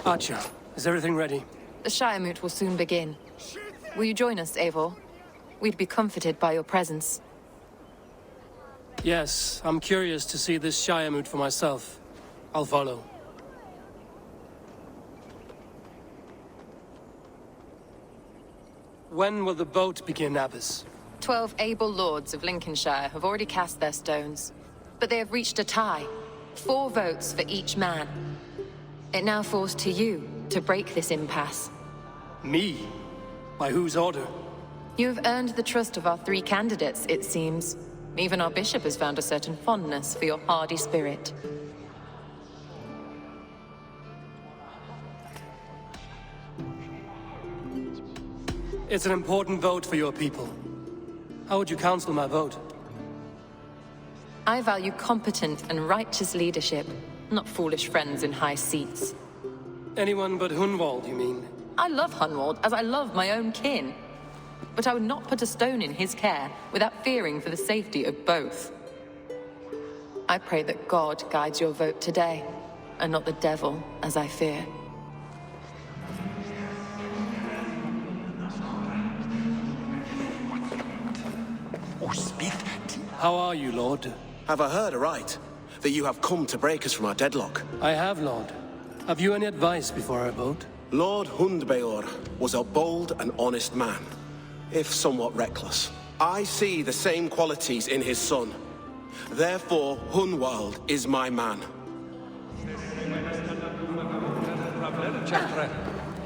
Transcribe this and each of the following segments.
Archer, is everything ready? The Shire Moot will soon begin. Will you join us, Eivor? We'd be comforted by your presence. Yes, I'm curious to see this Shire Moot for myself. I'll follow. When will the boat begin, Abbess? 12 able lords of Lincolnshire have already cast their stones, but they have reached a tie. 4 votes for each man. It now falls to you to break this impasse. Me? By whose order? You have earned the trust of our 3 candidates, it seems. Even our bishop has found a certain fondness for your hardy spirit. It's an important vote for your people. How would you counsel my vote? I value competent and righteous leadership, not foolish friends in high seats. Anyone but Hunwald, you mean? I love Hunwald as I love my own kin. But I would not put a stone in his care without fearing for the safety of both. I pray that God guides your vote today, and not the devil, as I fear. How are you, Lord? Have I heard aright? That you have come to break us from our deadlock? I have, Lord. Have you any advice before our vote? Lord Hundbeor was a bold and honest man, if somewhat reckless. I see the same qualities in his son. Therefore, Hunwald is my man.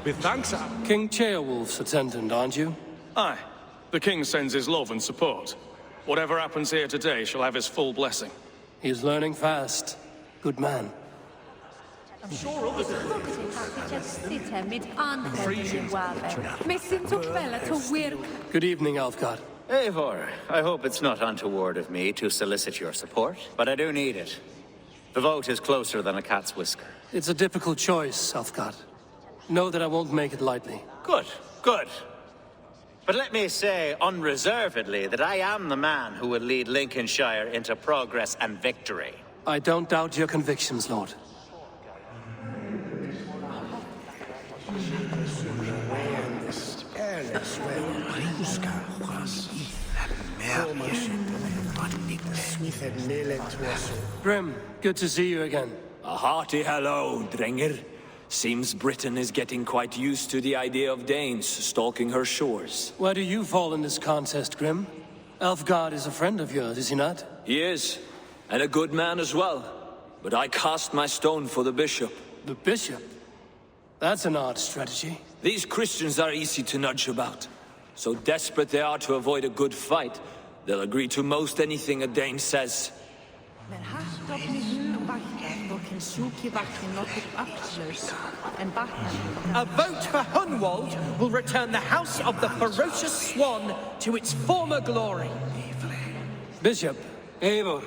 With thanks. King Ceolwulf's attendant, aren't you? Aye. The king sends his love and support. Whatever happens here today shall have his full blessing. He's learning fast. Good man. Good evening, Alfgard. Eivor, I hope it's not untoward of me to solicit your support, but I do need it. The vote is closer than a cat's whisker. It's a difficult choice, Alfgard. Know that I won't make it lightly. Good, good. But let me say unreservedly that I am the man who will lead Lincolnshire into progress and victory. I don't doubt your convictions, Lord. Grim, good to see you again. A hearty hello, Drenger. Seems Britain is getting quite used to the idea of Danes stalking her shores. Where do you fall in this contest, Grim? Elfgard is a friend of yours, is he not? He is, and a good man as well. But I cast my stone for the bishop. The bishop? That's an odd strategy. These Christians are easy to nudge about. So desperate they are to avoid a good fight, they'll agree to most anything a Dane says. A vote for Hunwald will return the House of the Ferocious Swan to its former glory. Bishop. Eivor,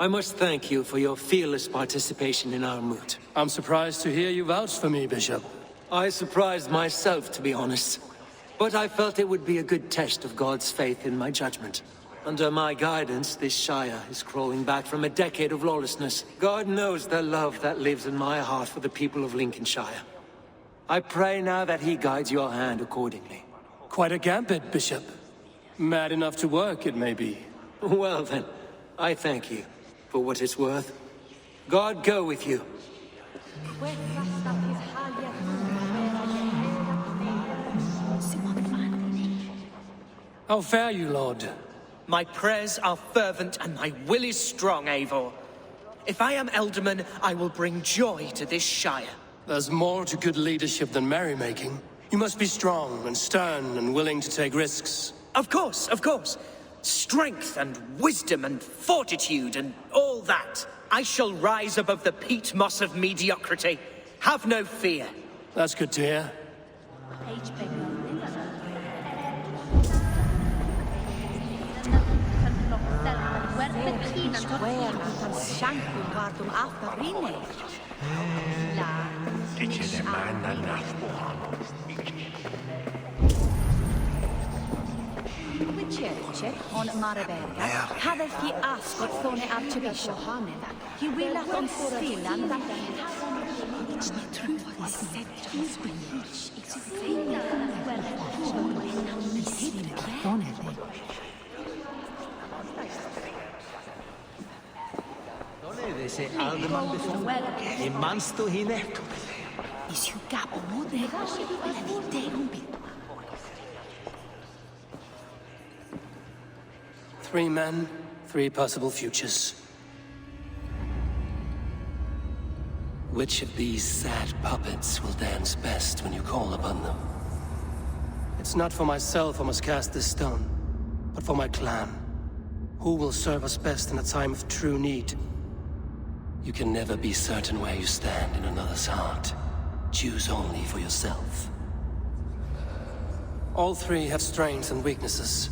I must thank you for your fearless participation in our moot. I'm surprised to hear you vouch for me, Bishop. I surprised myself, to be honest. But I felt it would be a good test of God's faith in my judgment. Under my guidance, this Shire is crawling back from a decade of lawlessness. God knows the love that lives in my heart for the people of Lincolnshire. I pray now that he guides your hand accordingly. Quite a gambit, Bishop. Mad enough to work, it may be. Well then, I thank you for what it's worth. God go with you. How fare you, Lord? My prayers are fervent and my will is strong, Eivor. If I am Elderman, I will bring joy to this Shire. There's more to good leadership than merrymaking. You must be strong and stern and willing to take risks. Of course, of course. Strength and wisdom and fortitude and all that. I shall rise above the peat moss of mediocrity. Have no fear. That's good to hear. On Maraberga, hafedd chi asgwrth ffone archbishop. Hi wylach o'n sfilan Se alderman befond, in mansto hine. is you gap on the 3 men, 3 possible futures. Which of these sad puppets will dance best when you call upon them? It's not for myself I must cast this stone, but for my clan. Who will serve us best in a time of true need? You can never be certain where you stand in another's heart. Choose only for yourself. All 3 have strengths and weaknesses.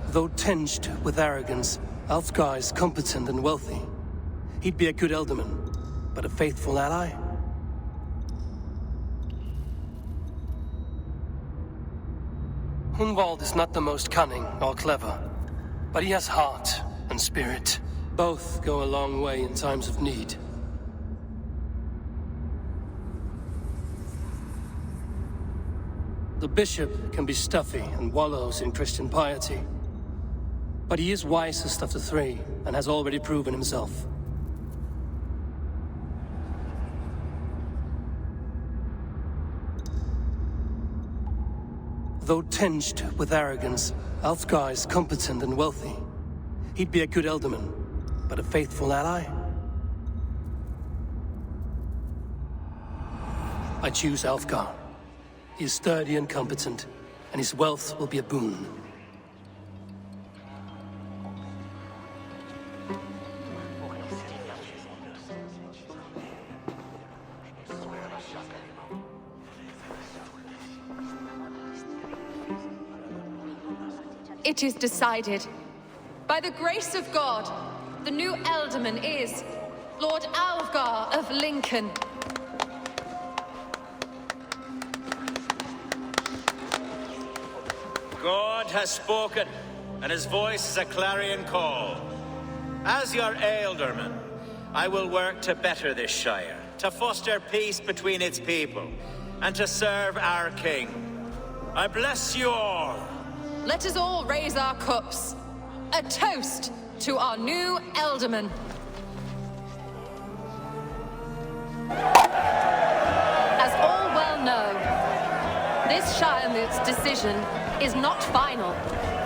Though tinged with arrogance, Alfgar is competent and wealthy. He'd be a good alderman, but a faithful ally? Hunwald is not the most cunning or clever, but he has heart and spirit. Both go a long way in times of need. The bishop can be stuffy and wallows in Christian piety. But he is wisest of the 3, and has already proven himself. Though tinged with arrogance, Alfgar is competent and wealthy. He'd be a good alderman, but a faithful ally? I choose Alfgar. He is sturdy and competent, and his wealth will be a boon. It is decided. By the grace of God, the new Alderman is Lord Alfgar of Lincoln. God has spoken, and his voice is a clarion call. As your Alderman, I will work to better this Shire, to foster peace between its people, and to serve our King. I bless you all. Let us all raise our cups. A toast to our new Alderman. As all well know, this Shiremoot's decision is not final,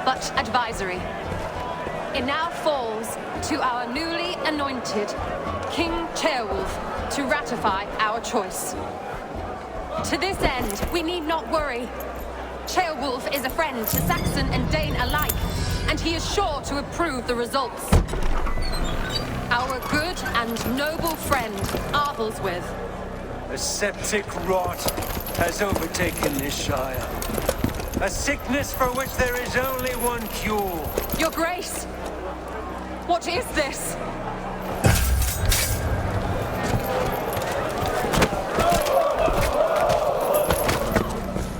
but advisory. It now falls to our newly anointed King Ceolwulf to ratify our choice. To this end, we need not worry. Ceolwulf is a friend to Saxon and Dane alike, and he is sure to approve the results. Our good and noble friend, Arthelswith. A septic rot has overtaken this Shire. A sickness for which there is only one cure. Your Grace! What is this?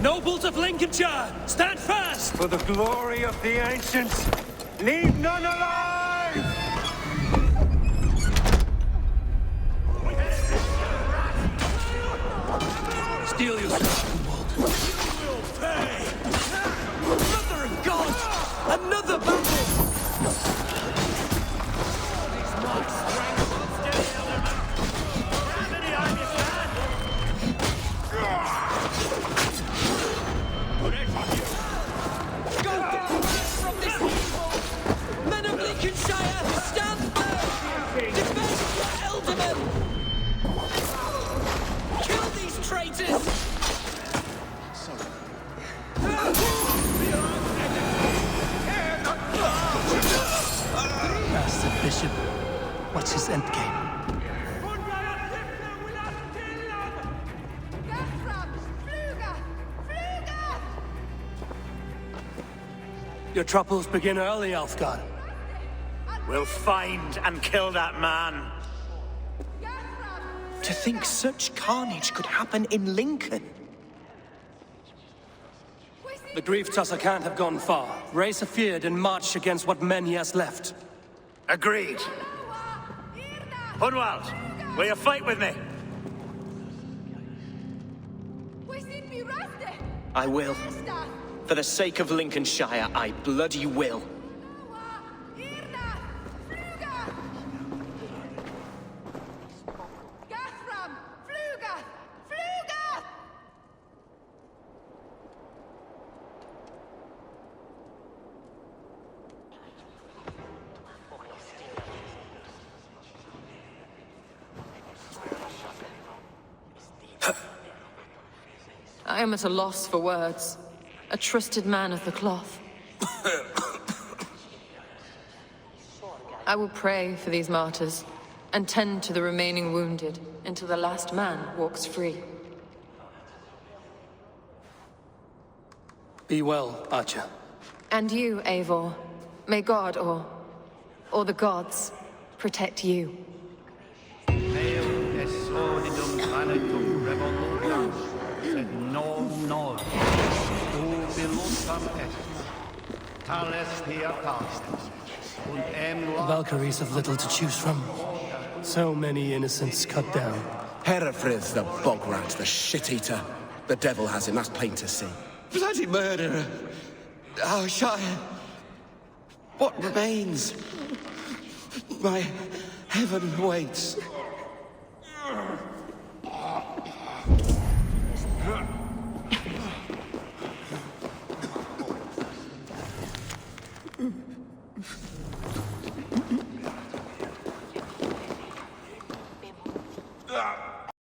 Nobles of Lincolnshire, stand fast! For the glory of the ancients, leave none alive! Steel yourself, Humboldt. You will pay! Mother of God! Another battle! Traitors! his endgame. Your troubles begin early, Alfgar. We'll find and kill that man. To think such carnage could happen in Lincoln. The grief tusser can't have gone far. Raise a feared and march against what men he has left. Agreed. Hunwald, will you fight with me? I will. For the sake of Lincolnshire, I bloody will. I am at a loss for words. A trusted man of the cloth. I will pray for these martyrs and tend to the remaining wounded until the last man walks free. Be well, Archer. And you, Eivor. May God or the gods protect you. Valkyries have little to choose from. So many innocents cut down. Herefrith's the bog rat, the shit-eater. The devil has him, that's plain to see. Bloody murderer! Our Shire! What remains? My heaven waits.